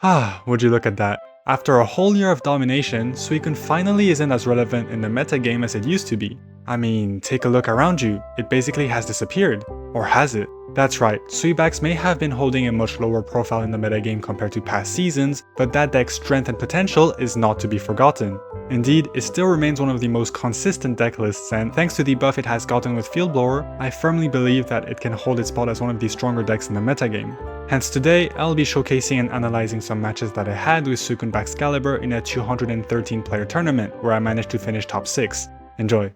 Would you look at that. After a whole year of domination, Suicune finally isn't as relevant in the meta game as it used to be. I mean, take a look around you, it basically has disappeared. Or has it? That's right, SuiBax may have been holding a much lower profile in the metagame compared to past seasons, but that deck's strength and potential is not to be forgotten. Indeed, it still remains one of the most consistent deck lists, and thanks to the buff it has gotten with Field Blower, I firmly believe that it can hold its spot as one of the stronger decks in the metagame. Hence today, I'll be showcasing and analyzing some matches that I had with Suicune Baxcalibur in a 213 player tournament, where I managed to finish top 6. Enjoy!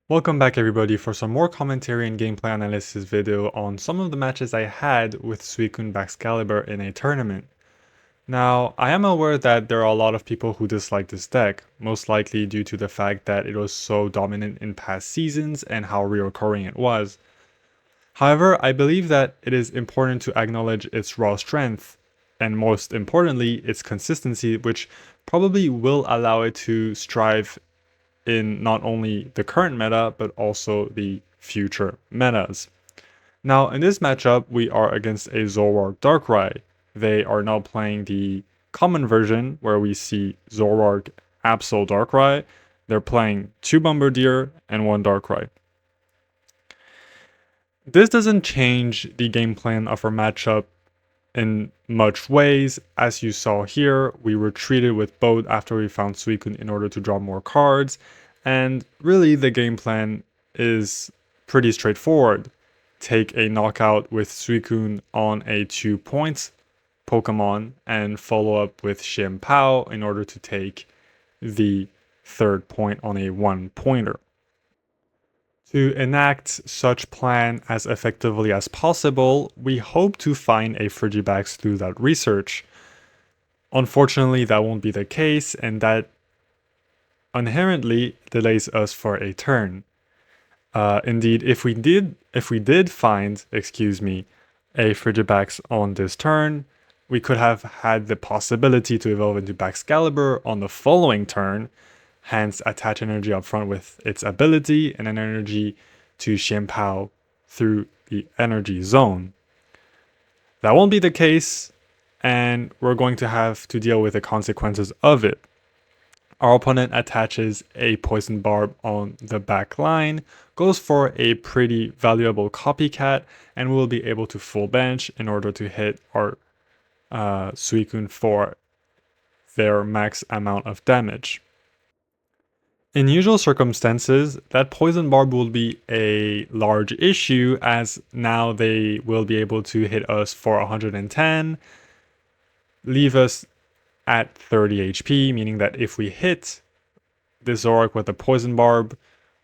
Welcome back everybody for some more commentary and gameplay analysis video on some of the matches I had with Suicune Baxcalibur in a tournament. Now, I am aware that there are a lot of people who dislike this deck, most likely due to the fact that it was so dominant in past seasons and how reoccurring it was. However, I believe that it is important to acknowledge its raw strength, and most importantly, its consistency, which probably will allow it to strive in not only the current meta, but also the future metas. Now, in this matchup, we are against a Zoroark Darkrai. They are now playing the common version, where we see Zoroark Absol Darkrai. They're playing 2 Bombardier and 1 Darkrai. This doesn't change the game plan of our matchup in much ways. As you saw here, we retreated with both after we found Suicune in order to draw more cards, and really the game plan is pretty straightforward. Take a knockout with Suicune on a 2 points Pokemon and follow up with Xianpao in order to take the 3rd point on a 1 pointer. To enact such plan as effectively as possible, we hope to find a FrogEX through that research. Unfortunately, that won't be the case, and that inherently delays us for a turn. Indeed, if we did find, a FrogEX on this turn, we could have had the possibility to evolve into Baxcalibur on the following turn, hence attach energy up front with its ability and an energy to Xianpao through the energy zone. That won't be the case, and we're going to have to deal with the consequences of it. Our opponent attaches a Poison Barb on the back line, goes for a pretty valuable copycat, and we'll be able to full bench in order to hit our Suicune for their max amount of damage. In usual circumstances, that Poison Barb will be a large issue, as now they will be able to hit us for 110, leave us at 30 HP, meaning that if we hit this Zoroark with a Poison Barb,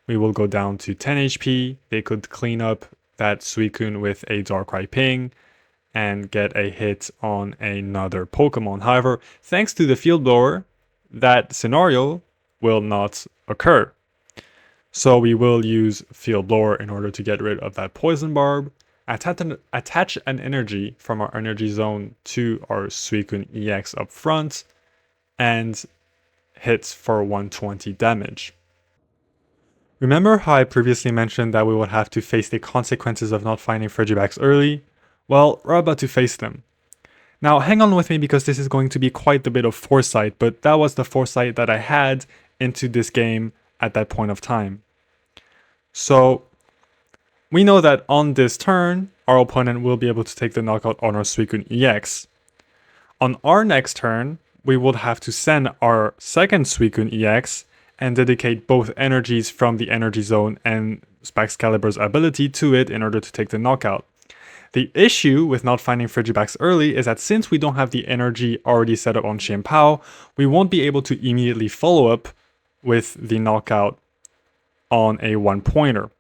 we will go down to 10 HP. They could clean up that Suicune with a Darkrai Ping and get a hit on another Pokemon. However, thanks to the Field Blower, that scenario will not occur. So we will use Field Blower in order to get rid of that Poison Barb, attach an energy from our energy zone to our Suicune EX up front, and hits for 120 damage. Remember how I previously mentioned that we would have to face the consequences of not finding FrogEX early? Well, we're about to face them. Now hang on with me because this is going to be quite a bit of foresight, but that was the foresight that I had into this game at that point of time. So we know that on this turn, our opponent will be able to take the knockout on our Suicune EX. On our next turn, we would have to send our second Suicune EX and dedicate both energies from the energy zone and Baxcalibur's ability to it in order to take the knockout. The issue with not finding FrogEX early is that since we don't have the energy already set up on Xianpao, we won't be able to immediately follow up with the knockout on a 1 pointer.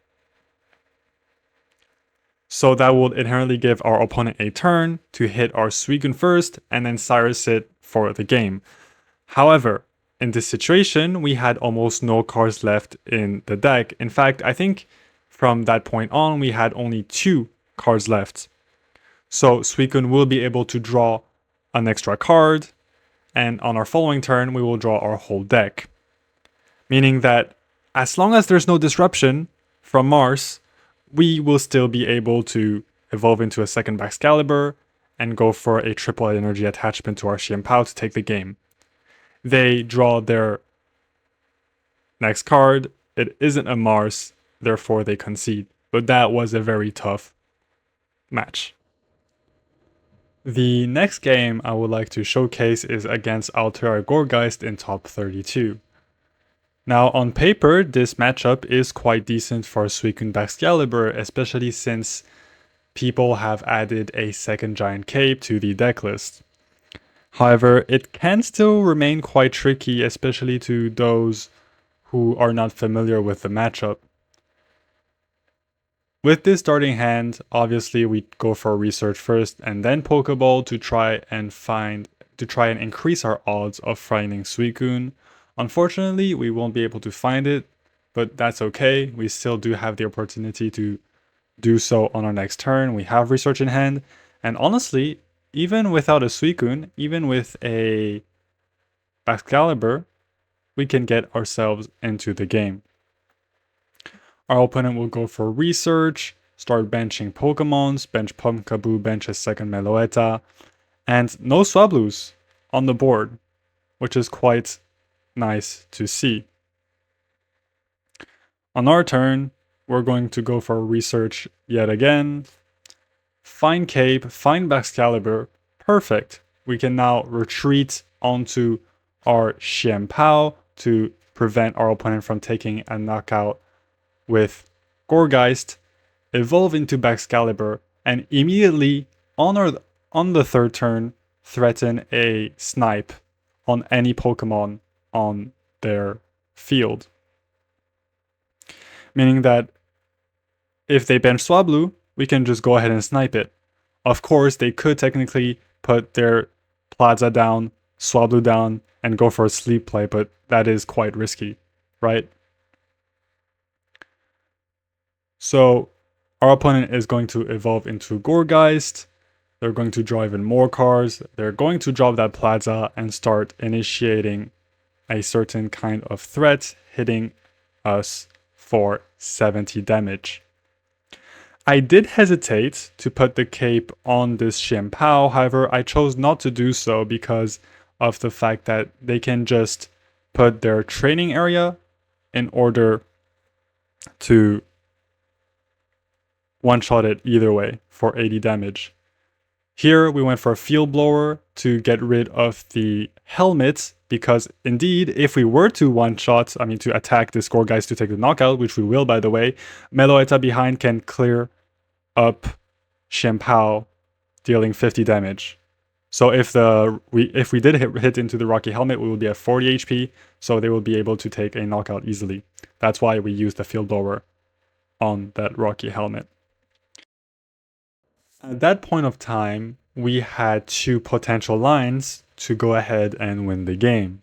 So that would inherently give our opponent a turn to hit our Suicune first and then Cyrus it for the game. However, in this situation, we had almost no cards left in the deck. In fact, I think from that point on, we had only 2 cards left. So Suicune will be able to draw an extra card, and on our following turn, we will draw our whole deck. Meaning that as long as there's no disruption from Mars, we will still be able to evolve into a second Baxcalibur and go for a triple energy attachment to our Xianpao to take the game. They draw their next card. It isn't a Mars, therefore they concede. But that was a very tough match. The next game I would like to showcase is against Altair Gorgeist in top 32. Now, on paper, this matchup is quite decent for Suicune Baxcalibur, especially since people have added a second giant cape to the deck list. However, it can still remain quite tricky, especially to those who are not familiar with the matchup. With this starting hand, obviously we go for research first and then Pokeball to try and increase our odds of finding Suicune. Unfortunately, we won't be able to find it, but that's okay. We still do have the opportunity to do so on our next turn. We have research in hand, and honestly, even without a Suicune, even with a Baxcalibur, we can get ourselves into the game. Our opponent will go for research, start benching Pokemons, bench Pumpkaboo, bench a second Meloetta, and no Swablues on the board, which is quite nice to see. On our turn, we're going to go for research yet again. Find Cape, find Baxcalibur, perfect. We can now retreat onto our Xianpao to prevent our opponent from taking a knockout with Gorgeist, evolve into Baxcalibur, and immediately on the third turn threaten a snipe on any Pokemon on their field. Meaning that if they bench Swablu, we can just go ahead and snipe it. Of course, they could technically put their Plaza down, Swablu down, and go for a sleep play, but that is quite risky, right? So our opponent is going to evolve into Gorgeist. They're going to draw even more cards. They're going to drop that Plaza and start initiating a certain kind of threat, hitting us for 70 damage. I did hesitate to put the cape on this Xianpao, however, I chose not to do so because of the fact that they can just put their training area in order to one-shot it either way for 80 damage. Here we went for a Field Blower to get rid of the helmet, because indeed, if we were to to attack this Gorgeist to take the knockout, which we will by the way, Meloetta behind can clear up Xianpao, dealing 50 damage. So if we did hit into the Rocky Helmet, we would be at 40 HP, so they will be able to take a knockout easily. That's why we used the Field Blower on that Rocky Helmet. At that point of time, we had two potential lines to go ahead and win the game.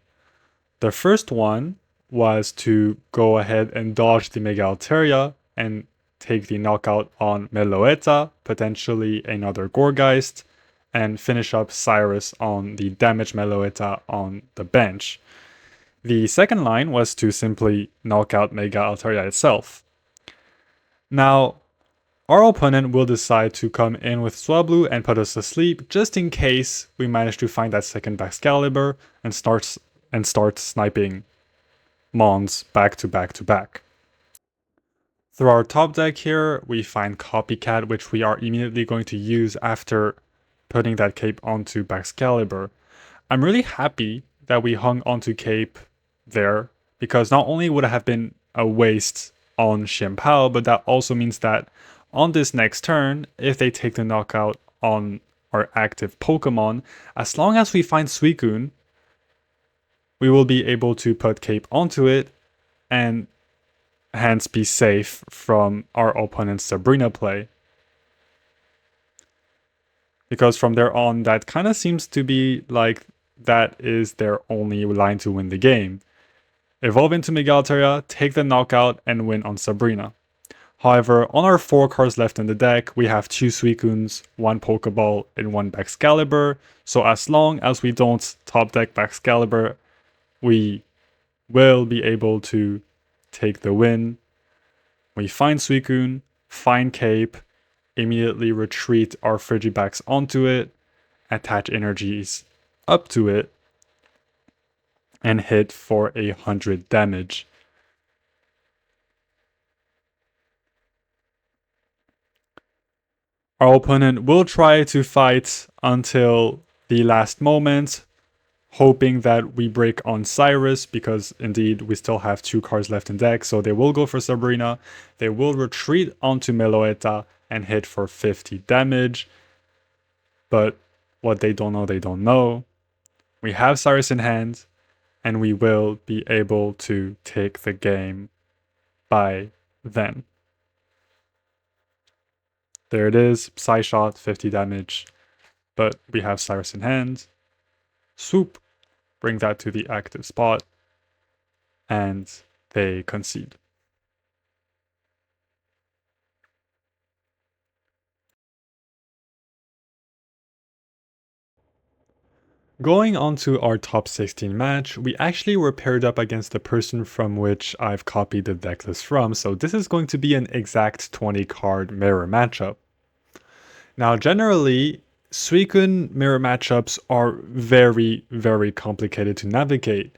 The first one was to go ahead and dodge the Mega Altaria and take the knockout on Meloetta, potentially another Gorgeist, and finish up Cyrus on the damaged Meloetta on the bench. The second line was to simply knock out Mega Altaria itself. Now, our opponent will decide to come in with Swablu and put us to sleep, just in case we manage to find that second Baxcalibur and start sniping Mons back to back to back. Through our top deck here, we find Copycat, which we are immediately going to use after putting that cape onto Baxcalibur. I'm really happy that we hung onto cape there, because not only would it have been a waste on Xianpao, but that also means that on this next turn, if they take the knockout on our active Pokemon, as long as we find Suicune, we will be able to put cape onto it and hence be safe from our opponent's Sabrina play. Because from there on, that kind of seems to be like that is their only line to win the game. Evolve into Mega Altaria, take the knockout, and win on Sabrina. However, on our 4 cards left in the deck, we have 2 Suicunes, 1 Pokeball, and 1 Baxcalibur. So as long as we don't top deck Baxcalibur, we will be able to take the win. We find Suicune, find Cape, immediately retreat our Frigibax onto it, attach energies up to it, and hit for 100 damage. Our opponent will try to fight until the last moment, hoping that we break on Cyrus, because indeed we still have 2 cards left in deck, so they will go for Sabrina. They will retreat onto Meloetta and hit for 50 damage. But what they don't know. We have Cyrus in hand, and we will be able to take the game by then. There it is, Psy Shot, 50 damage, but we have Cyrus in hand. Swoop, bring that to the active spot, and they concede. Going on to our top 16 match, we actually were paired up against the person from which I've copied the deck list from, so this is going to be an exact 20 card mirror matchup. Now, generally, Suicune mirror matchups are very, very complicated to navigate.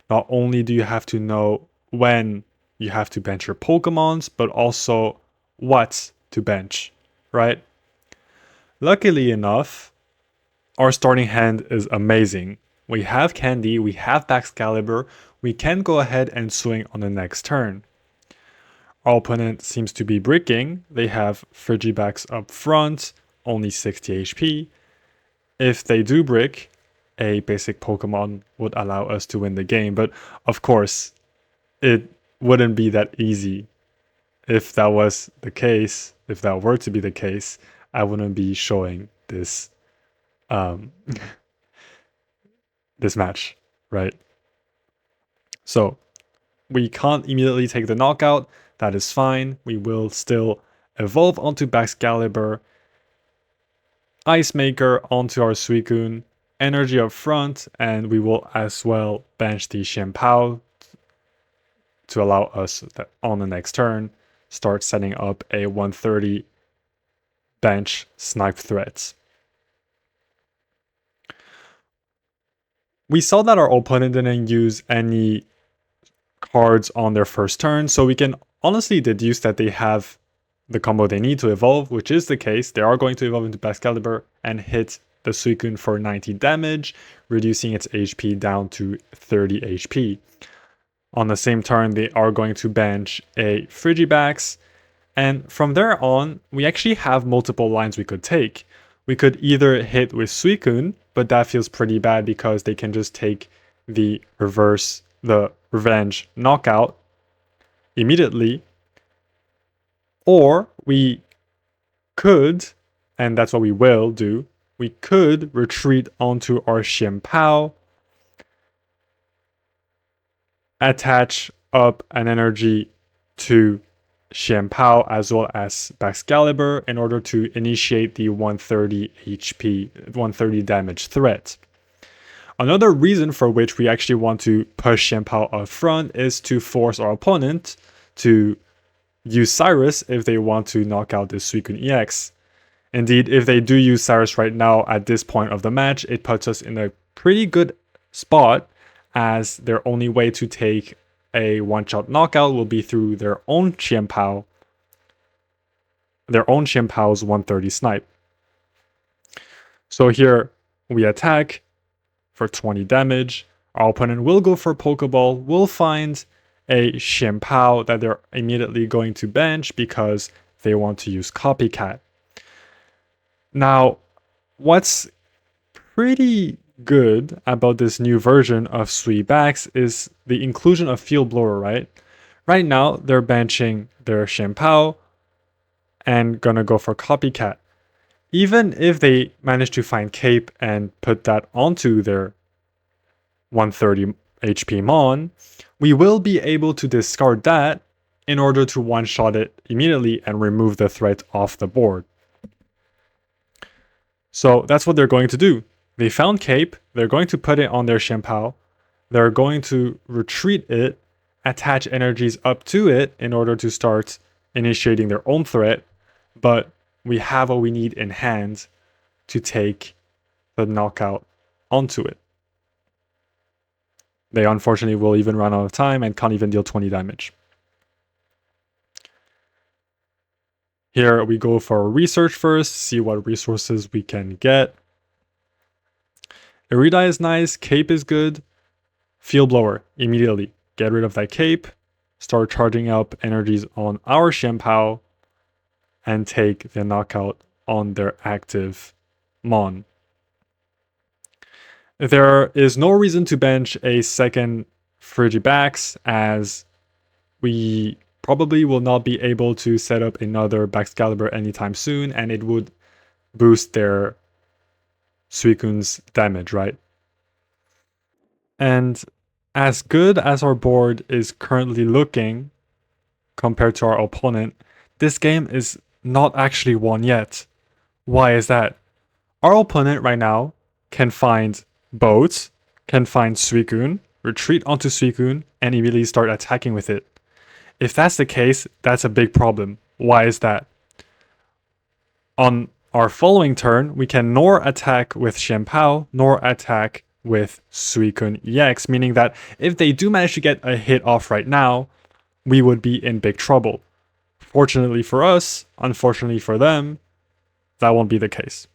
Not only do you have to know when you have to bench your Pokemons, but also what to bench, right? Luckily enough, our starting hand is amazing. We have Candy, we have Baxcalibur, we can go ahead and swing on the next turn. Our opponent seems to be bricking. They have Frigibax up front, only 60 HP. If they do brick, a basic Pokemon would allow us to win the game, but of course, it wouldn't be that easy. If that was the case, if that were to be the case, I wouldn't be showing this this match, right? So we can't immediately take the knockout. That is fine. We will still evolve onto Baxcalibur, Ice Maker onto our Suicune, Energy up front, and we will as well bench the Xianpao to allow us that on the next turn start setting up a 130 bench snipe threats. We saw that our opponent didn't use any cards on their first turn, so we can honestly deduce that they have the combo they need to evolve, which is the case. They are going to evolve into Baxcalibur and hit the Suicune for 90 damage, reducing its HP down to 30 HP. On the same turn, they are going to bench a Frigibax, and from there on, we actually have multiple lines we could take. We could either hit with Suicune, but that feels pretty bad because they can just take the revenge knockout immediately. Or we could, and that's what we will do, we could retreat onto our Xianpao, attach up an energy to Xianpao as well as Baxcalibur in order to initiate the 130 HP, 130 damage threat. Another reason for which we actually want to push Xianpao up front is to force our opponent to use Cyrus if they want to knock out this Suicune EX. Indeed, if they do use Cyrus right now at this point of the match, it puts us in a pretty good spot, as their only way to take a one-shot knockout will be through their own Xianpao's 130 snipe. So here we attack for 20 damage. Our opponent will go for Pokeball, will find a Xianpao that they're immediately going to bench because they want to use Copycat. Now, what's pretty good about this new version of SuiBax is the inclusion of Field Blower, right? Right now, they're benching their Xianpao and gonna go for Copycat. Even if they manage to find Cape and put that onto their 130 HP Mon, we will be able to discard that in order to one-shot it immediately and remove the threat off the board. So that's what they're going to do. They found Cape, they're going to put it on their Xianpao, they're going to retreat it, attach energies up to it in order to start initiating their own threat, but we have what we need in hand to take the knockout onto it. They unfortunately will even run out of time and can't even deal 20 damage. Here we go for research first, see what resources we can get. Irida is nice, Cape is good. Field Blower, immediately. Get rid of that Cape, start charging up energies on our Xianpao, and take the knockout on their active Mon. There is no reason to bench a second FrogEX, as we probably will not be able to set up another Baxcalibur anytime soon, and it would boost their Suicune's damage, right? And as good as our board is currently looking compared to our opponent, this game is not actually won yet. Why is that? Our opponent right now can find boats, can find Suicune, retreat onto Suicune, and immediately start attacking with it. If that's the case, that's a big problem. Why is that? On our following turn, we can nor attack with Xianpao, nor attack with Suicune EX, meaning that if they do manage to get a hit off right now, we would be in big trouble. Fortunately for us, unfortunately for them, that won't be the case.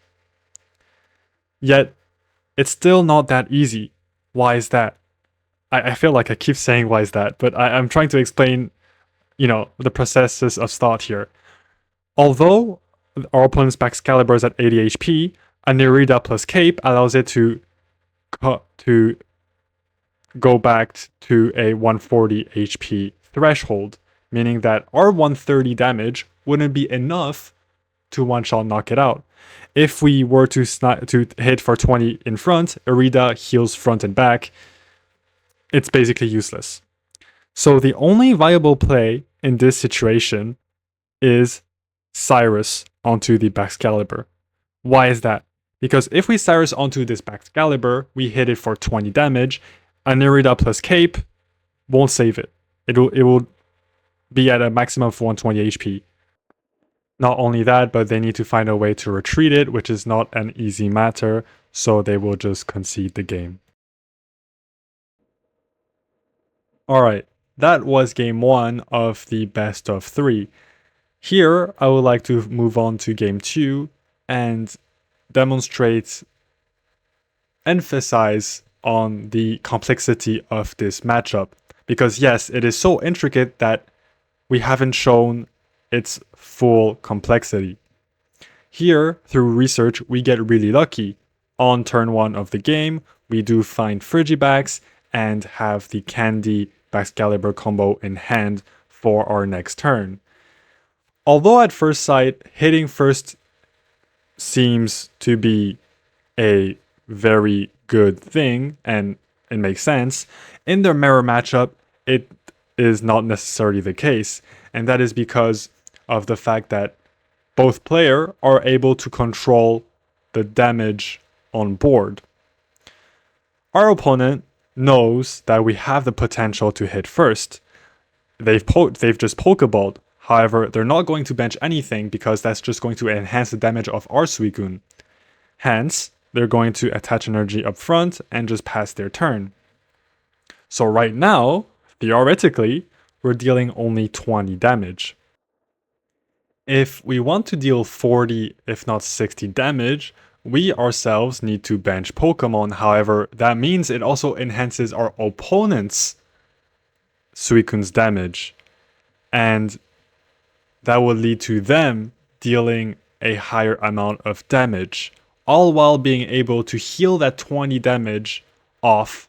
Yet, it's still not that easy. Why is that? I feel like I keep saying why is that, but I'm trying to explain, the processes of thought here. Although our opponent's Baxcalibur is at 80 HP, a Nerida plus Cape allows it to go back to a 140 HP threshold, meaning that our 130 damage wouldn't be enough to one-shot knock it out. If we were to hit for 20 in front, Irida heals front and back. It's basically useless. So the only viable play in this situation is Cyrus onto the Baxcalibur. Why is that? Because if we Cyrus onto this Baxcalibur, we hit it for 20 damage, a Nerida plus Cape won't save it. It will be at a maximum of 120 HP. Not only that, but they need to find a way to retreat it, which is not an easy matter, so they will just concede the game. Alright, that was game 1 of the best of 3. Here, I would like to move on to game 2 and emphasize on the complexity of this matchup. Because yes, it is so intricate that we haven't shown its full complexity. Here, through research, we get really lucky. On turn 1 of the game, we do find FrogEX and have the Candy Baxcalibur combo in hand for our next turn. Although at first sight, hitting first seems to be a very good thing, and it makes sense, in their mirror matchup, it is not necessarily the case, and that is because of the fact that both players are able to control the damage on board. Our opponent knows that we have the potential to hit first. They've just Pokeballed. However, they're not going to bench anything because that's just going to enhance the damage of our Suicune. Hence, they're going to attach energy up front and just pass their turn. So right now, theoretically, we're dealing only 20 damage. If we want to deal 40, if not 60 damage, we ourselves need to bench Pokemon. However, that means it also enhances our opponent's Suicune's damage. And that will lead to them dealing a higher amount of damage, all while being able to heal that 20 damage off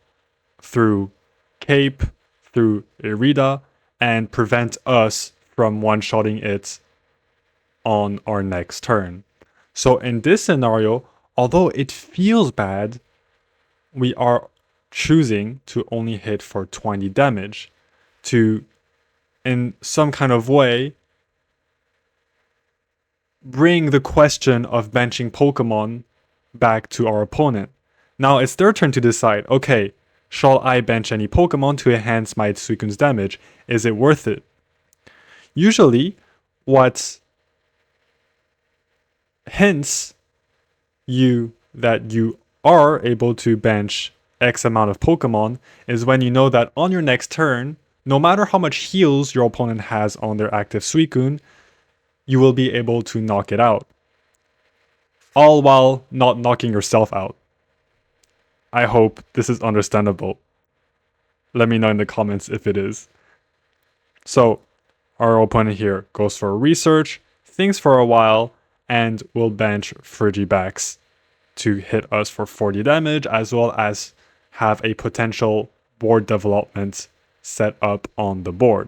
through Cape, through Irida, and prevent us from one-shotting it on our next turn. So in this scenario, although it feels bad, we are choosing to only hit for 20 damage to, in some kind of way, bring the question of benching Pokemon back to our opponent. Now it's their turn to decide, okay, shall I bench any Pokemon to enhance my Suicune's damage? Is it worth it? Usually, what hints you that you are able to bench X amount of Pokemon is when you know that on your next turn, no matter how much heals your opponent has on their active Suicune, you will be able to knock it out. All while not knocking yourself out. I hope this is understandable. Let me know in the comments if it is. So, our opponent here goes for research, thinks for a while, and will bench FrogEX to hit us for 40 damage, as well as have a potential board development set up on the board.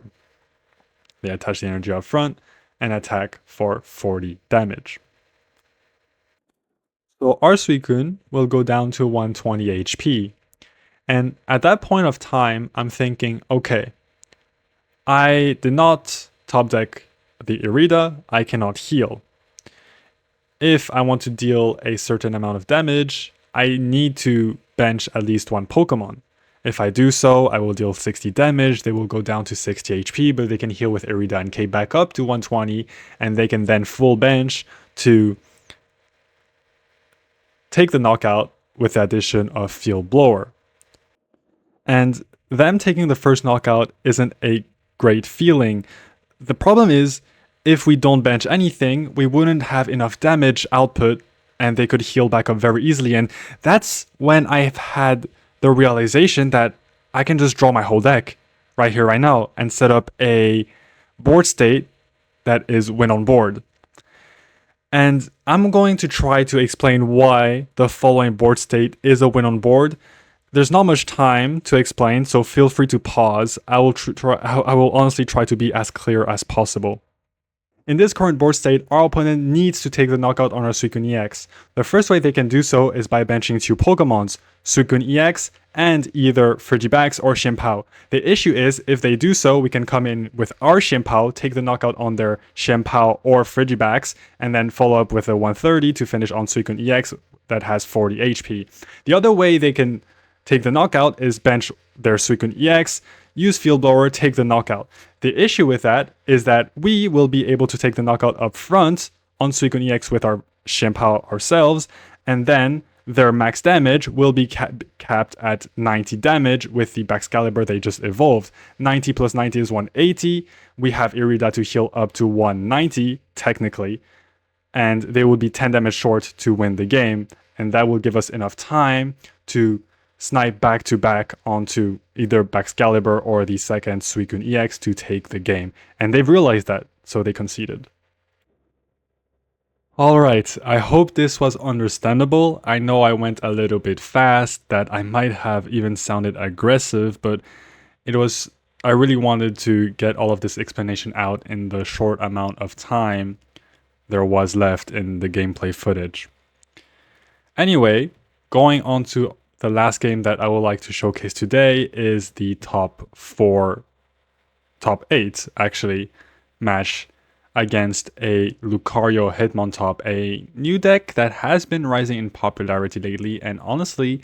They attach the energy up front and attack for 40 damage. So our Suicune will go down to 120 HP. And at that point of time, I'm thinking, okay, I did not top deck the Irida, I cannot heal. If I want to deal a certain amount of damage, I need to bench at least one Pokemon. If I do so, I will deal 60 damage, they will go down to 60 HP, but they can heal with Irida and K back up to 120, and they can then full bench to take the knockout with the addition of Field Blower. And them taking the first knockout isn't a great feeling. The problem is, if we don't bench anything, we wouldn't have enough damage output and they could heal back up very easily. And that's when I've had the realization that I can just draw my whole deck right here, right now, and set up a board state that is win on board. And I'm going to try to explain why the following board state is a win on board. There's not much time to explain, so feel free to pause. I will honestly try to be as clear as possible. In this current board state, our opponent needs to take the knockout on our Suicune EX. The first way they can do so is by benching two Pokemons, Suicune EX and either FrogEX or Xianpao. The issue is, if they do so, we can come in with our Xianpao, take the knockout on their Xianpao or FrogEX, and then follow up with a 130 to finish on Suicune EX that has 40 HP. The other way they can take the knockout is bench their Suicune EX, use Field Blower, take the knockout. The issue with that is that we will be able to take the knockout up front on Suicune EX with our Xianpao ourselves, and then their max damage will be capped at 90 damage with the Baxcalibur they just evolved. 90 plus 90 is 180. We have Irida to heal up to 190, technically, and they would be 10 damage short to win the game, and that will give us enough time to snipe back to back onto either Baxcalibur or the second Suicune EX to take the game. And they've realized that, so they conceded. Alright, I hope this was understandable. I know I went a little bit fast, that I might have even sounded aggressive, but I really wanted to get all of this explanation out in the short amount of time there was left in the gameplay footage. Anyway, going on to the last game that I would like to showcase today is the top 8 actually, match against a Lucario Hitmontop, a new deck that has been rising in popularity lately and honestly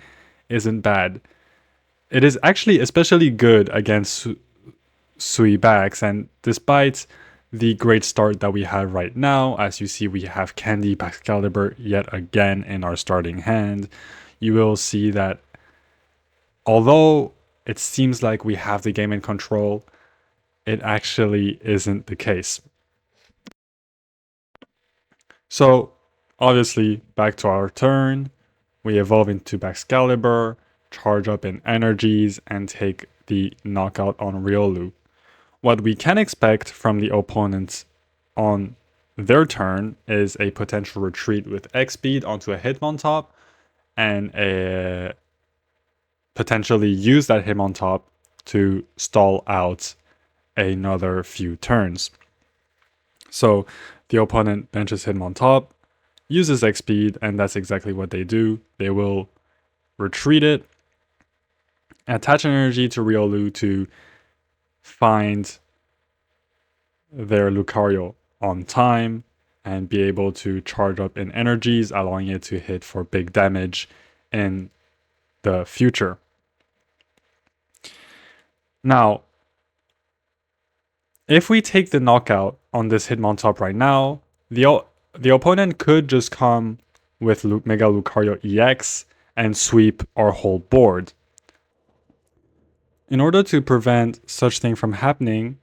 isn't bad. It is actually especially good against SuiBax, and despite the great start that we have right now, as you see we have Candy Baxcalibur yet again in our starting hand, you will see that although it seems like we have the game in control, it actually isn't the case. So, obviously, back to our turn, we evolve into Baxcalibur, charge up in energies, and take the knockout on Riolu. What we can expect from the opponents on their turn is a potential retreat with X speed onto a Hitmontop, and potentially use that Hitmontop to stall out another few turns. So the opponent benches Hitmontop, uses X speed, and that's exactly what they do. They will retreat it, attach energy to Riolu to find their Lucario on time, and be able to charge up in energies, allowing it to hit for big damage in the future. Now, if we take the knockout on this Hitmontop right now, the opponent could just come with Mega Lucario EX and sweep our whole board. In order to prevent such thing from happening,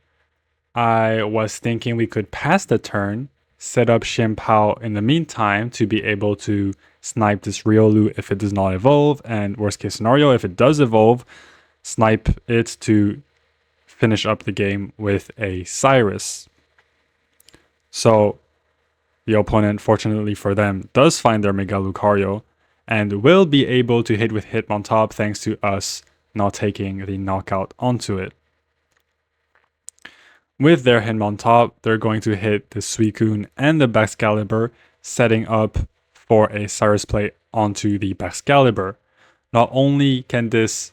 I was thinking we could pass the turn, set up Xianpao in the meantime to be able to snipe this Riolu if it does not evolve, and worst case scenario, if it does evolve, snipe it to finish up the game with a Cyrus. So the opponent, fortunately for them, does find their Mega Lucario and will be able to hit with Hitmontop thanks to us not taking the knockout onto it. With their Hitmontop, they're going to hit the Suicune and the Baxcalibur, setting up for a Cyrus play onto the Baxcalibur. Not only can this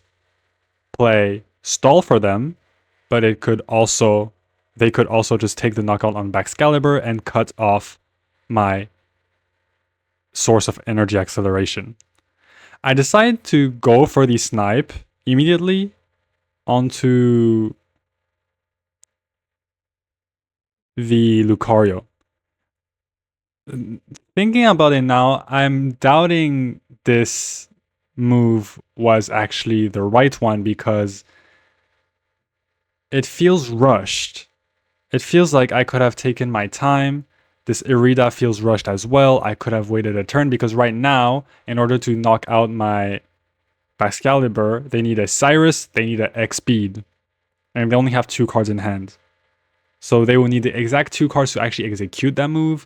play stall for them, but they could also just take the knockout on Baxcalibur and cut off my source of energy acceleration. I decided to go for the snipe immediately onto the Lucario. Thinking about it now, I'm doubting this move was actually the right one because it feels rushed. It feels like I could have taken my time. This Irida feels rushed as well. I could have waited a turn because right now, in order to knock out my Baxcalibur, they need a Cyrus, they need an X-Speed. And they only have 2 cards in hand. So they will need the exact 2 cards to actually execute that move.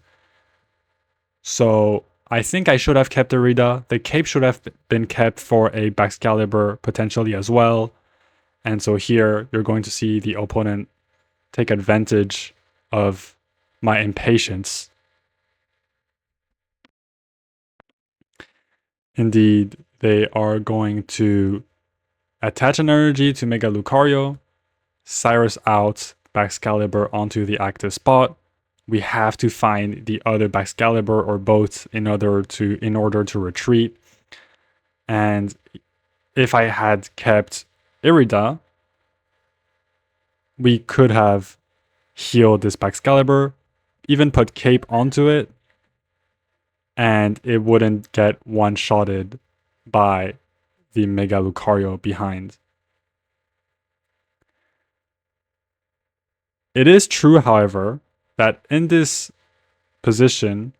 So I think I should have kept Irida. The cape should have been kept for a Baxcalibur potentially as well. And so here you're going to see the opponent take advantage of my impatience. Indeed, they are going to attach an energy to Mega Lucario, Cyrus out, Baxcalibur onto the active spot. We have to find the other Baxcalibur or both in order to retreat. And if I had kept Irida, we could have healed this Baxcalibur, even put Cape onto it, and it wouldn't get one-shotted by the Mega Lucario behind. It is true, however, that in this position,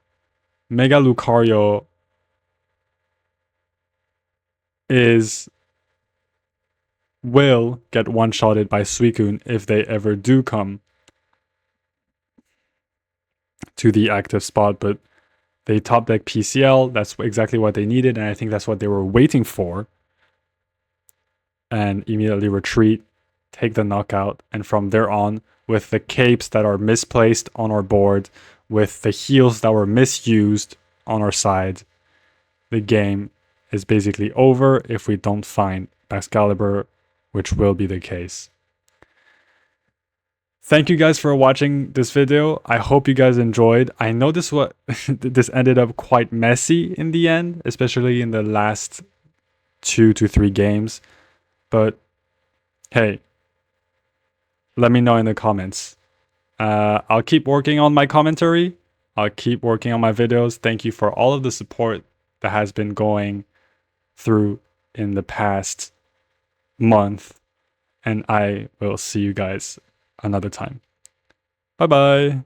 Mega Lucario will get one-shotted by Suicune if they ever do come to the active spot, but they top deck PCL, that's exactly what they needed, and I think that's what they were waiting for. And immediately retreat, take the knockout, and from there on, with the capes that are misplaced on our board, with the heals that were misused on our side, the game is basically over if we don't find Baxcalibur, which will be the case. Thank you guys for watching this video. I hope you guys enjoyed. I know this ended up quite messy in the end, especially in the last 2 to 3 games. But hey, let me know in the comments. I'll keep working on my commentary. I'll keep working on my videos. Thank you for all of the support that has been going through in the past month. And I will see you guys another time. Bye bye.